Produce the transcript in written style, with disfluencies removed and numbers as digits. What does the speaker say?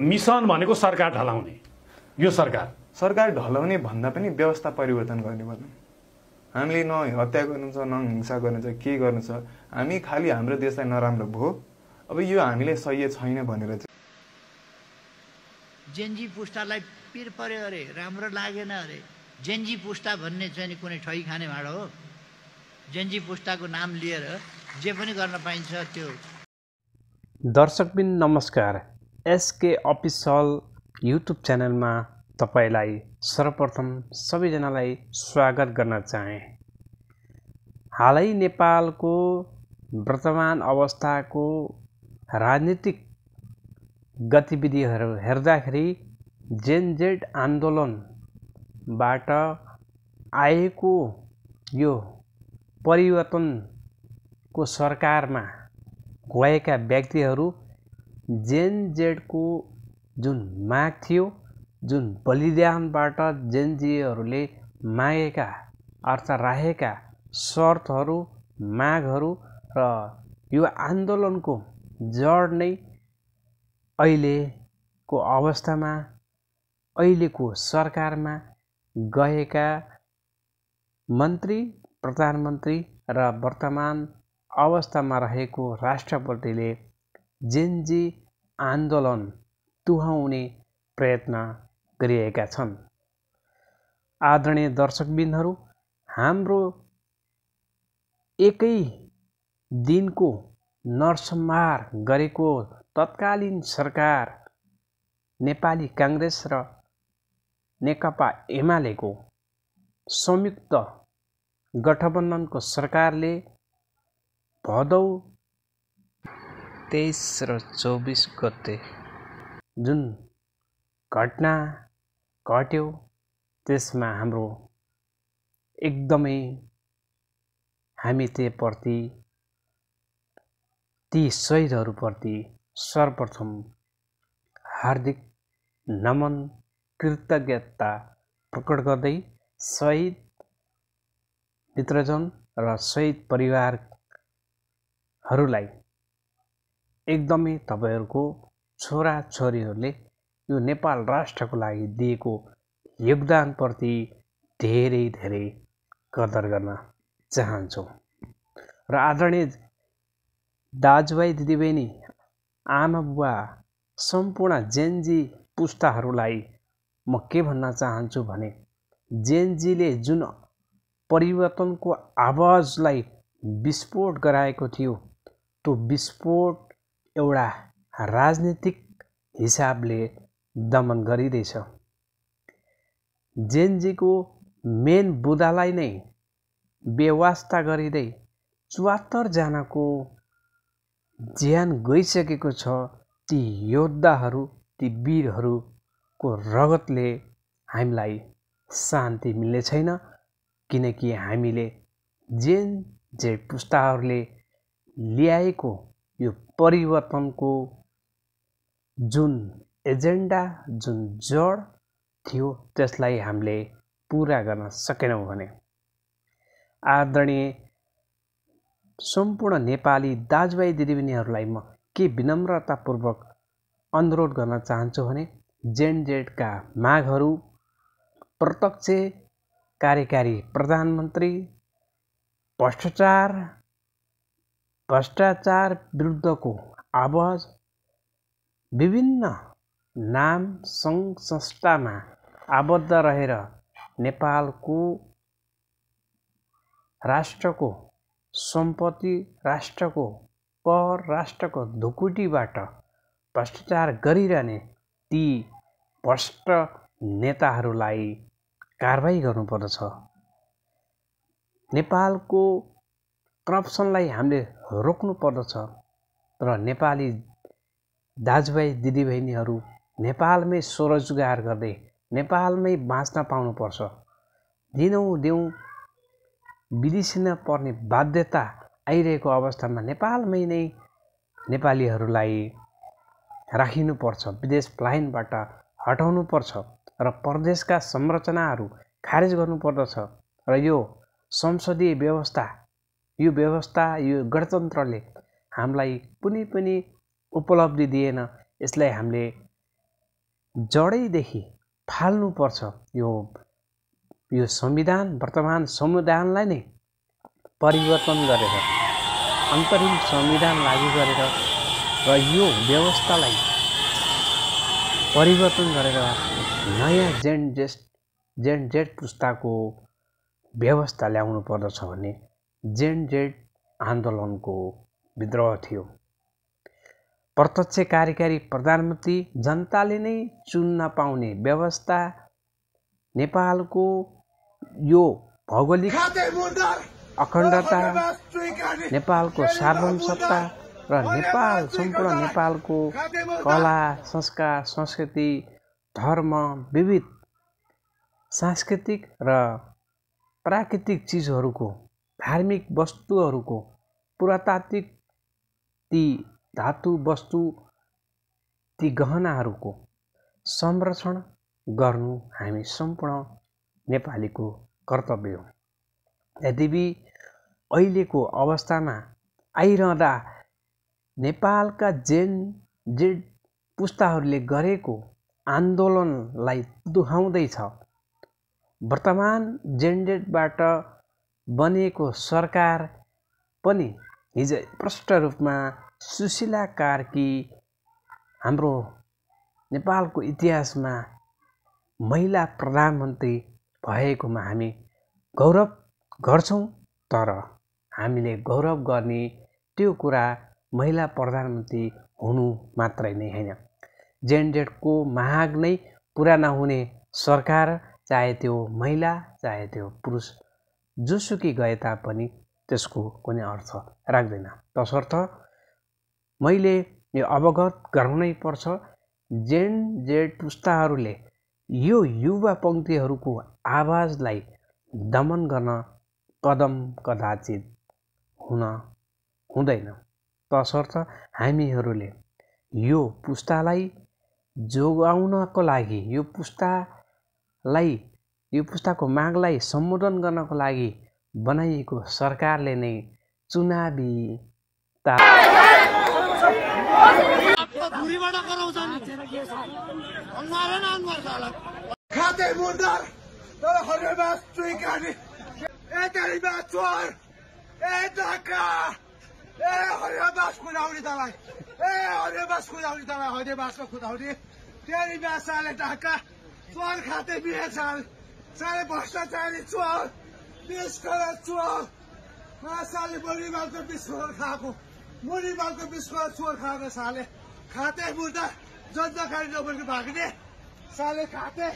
Mission भनेको सरकार ढलाउने, यो सरकार ढलाउने भन्दा पनि व्यवस्था परिवर्तन गर्ने भन्नु। हामीले न हत्या गर्नु छ, न हिंसा गर्नु छ, के गर्नु छ, हामी खालि हाम्रो देशलाई नराम्रो भयो, अब यो हामीले सही छैन भनेर चाहिँ जेनजी पुस्तालाई पिर पर्यो अरे, राम्रो लागेन अरे। जेनजी पुस्ता भन्ने चाहिँ नि कुनै ठगी खाने भाँडो हो? जेनजी पुस्ताको नाम लिएर जे पनि गर्न पाइन्छ त्यो। दर्शकबिन नमस्कार, एसके अफिसियल युट्युब च्यानलमा तपाईलाई सर्वप्रथम सबैजनालाई स्वागत गर्न चाहे। हालै नेपालको वर्तमान अवस्थाको राजनीतिक गतिविधिहरू हेर्दाखेरि जेनजेड आन्दोलनबाट आएको यो परिवर्तनको सरकारमा गएका व्यक्तिहरू जेनजेडको जुन माग थियो, जुन बलिदानबाट जेनजीहरूले मागेका अर्थ राखेका शर्तहरू, मागहरू र यो आन्दोलनको जड नै अहिलेको अवस्थामा, अहिलेको सरकारमा गएका मन्त्री, प्रधानमन्त्री र वर्तमान अवस्थामा रहेको राष्ट्रपतिले जेनजी आन्दोलन तुहाउने प्रयत्न गरिएका छन्। आदरणीय दर्शकबिनहरू, हाम्रो एकै दिनको नरसंहार गरेको तत्कालीन सरकार नेपाली काङ्ग्रेस र नेकपा एमालेको संयुक्त गठबन्धनको सरकारले भदौ 23 र 24 गते जुन घटना घट्यो त्यसमा हाम्रो एकदमै हामी त्यप्रति, ती शहीदहरूप्रति सर्वप्रथम हार्दिक नमन, कृतज्ञता प्रकट गर्दै शहीद मित्रजन र शहीद परिवारहरूलाई एकदमै तपाईहरूको छोराछोरीहरूले यो नेपाल राष्ट्रको लागि दिएको योगदानप्रति धेरै धेरै कदर गर्न चाहन्छौँ। र आदरणीय दाजुभाइ दिदीबहिनी, आमा बुवा, सम्पूर्ण जेनजी पुस्ताहरूलाई म के भन्न चाहन्छु भने, जेनजीले जुन परिवर्तनको आवाजलाई विस्फोट गराएको थियो, त्यो विस्फोट एउटा राजनीतिक हिसाबले दमन गरिँदैछ। जेनजीको मेन बुदालाई नै बेवास्ता गरिँदै 74 जनाको ज्यान गइसकेको छ। ती योद्धाहरू, ती वीरहरूको रगतले हामीलाई शान्ति मिल्ने छैन, किनकि हामीले जेनजेड पुस्ताहरूले ल्याएको यो परिवर्तनको जुन एजेन्डा, जुन जड थियो, त्यसलाई हामीले पुरा गर्न सकेनौँ भने आदरणीय सम्पूर्ण नेपाली दाजुभाइ दिदीबहिनीहरूलाई म के विनम्रतापूर्वक अनुरोध गर्न चाहन्छु भने, जेनजेडका मागहरू प्रत्यक्ष कार्यकारी प्रधानमन्त्री, भ्रष्टाचार विरुद्धको आवाज, विभिन्न नाम सङ्घ संस्थामा आबद्ध रहेर नेपालको राष्ट्रको सम्पत्ति, राष्ट्रको कर, राष्ट्रको ढुकुटीबाट भ्रष्टाचार गरिरहने ती भ्रष्ट नेताहरूलाई कारबाही गर्नुपर्दछ। नेपालको करप्सनलाई हामीले रोक्नु पर्दछ र नेपाली दाजुभाइ दिदीबहिनीहरू नेपालमै स्वरोजगार गर्दै नेपालमै बाँच्न पाउनुपर्छ। दिनौँ विदेशिन पर्ने बाध्यता आइरहेको अवस्थामा नेपालमै नै नेपालीहरूलाई राखिनुपर्छ, विदेश पलायनबाट हटाउनुपर्छ र परदेशका संरचनाहरू खारेज गर्नुपर्दछ। र यो संसदीय व्यवस्था, यो गणतन्त्रले हामीलाई कुनै पनि उपलब्धि दिएन। यसलाई हामीले जडैदेखि फाल्नुपर्छ। यो संविधान, वर्तमान संविधानलाई नै परिवर्तन गरेर, अन्तरिम संविधान लागू गरेर र यो व्यवस्थालाई परिवर्तन गरेर नयाँ जेन जेड पुस्ताको व्यवस्था ल्याउनु पर्दछ भन्ने जेन जेड आन्दोलनको विद्रोह थियो। प्रत्यक्ष कार्यकारी प्रधानमन्त्री जनताले नै चुन्न पाउने व्यवस्था, नेपालको यो भौगोलिक अखण्डता, नेपालको सार्वभौमसत्ता र सम्पूर्ण नेपालको कला, संस्कार, संस्कृति, धर्म, विविध सांस्कृतिक र प्राकृतिक चिजहरूको, धार्मिक वस्तुहरूको, पुरातात्विक ती धातु वस्तु, ती गहनाहरूको संरक्षण गर्नु हामी सम्पूर्ण नेपालीको कर्तव्य हो। यद्यपि अहिलेको अवस्थामा आइरहँदा नेपालका जेन जेड पुस्ताहरूले गरेको आन्दोलनलाई दुहाउँदैछ। वर्तमान जेन जेडबाट बनेको सरकार पनि हिजो प्रष्ट रूपमा सुशीला कार्की हाम्रो नेपालको इतिहासमा महिला प्रधानमन्त्री भएकोमा हामी गौरव गर्छौँ। तर हामीले गौरव गर्ने त्यो कुरा महिला प्रधानमन्त्री हुनु मात्रै नै होइन, जेन जेडको माग नै पुरा नहुने सरकार, चाहे त्यो महिला चाहे त्यो पुरुष, जोसुकै गए तापनि त्यसको कुनै अर्थ राख्दैन। तसर्थ मैले यो अवगत गराउनै पर्छ, जेन जेड पुस्ताहरूले यो युवा पङ्क्तिहरूको आवाजलाई दमन गर्न कदम कदाचित हुँदैन। तसर्थ हामीहरूले यो पुस्तालाई जोगाउनको लागि, यो पुस्ताको मागलाई सम्बोधन गर्नको लागि बनाइएको सरकारले नै चुनावी साले भ्रष्टाचारी चोर, 20 करोड चोर, साले मुरीबालको 20 करोड खाएको, मुरीबालको 20 करोड चोर खाएको साले, खाते मुर्दा जनता खाने नोबलको भाग्ने साले खाते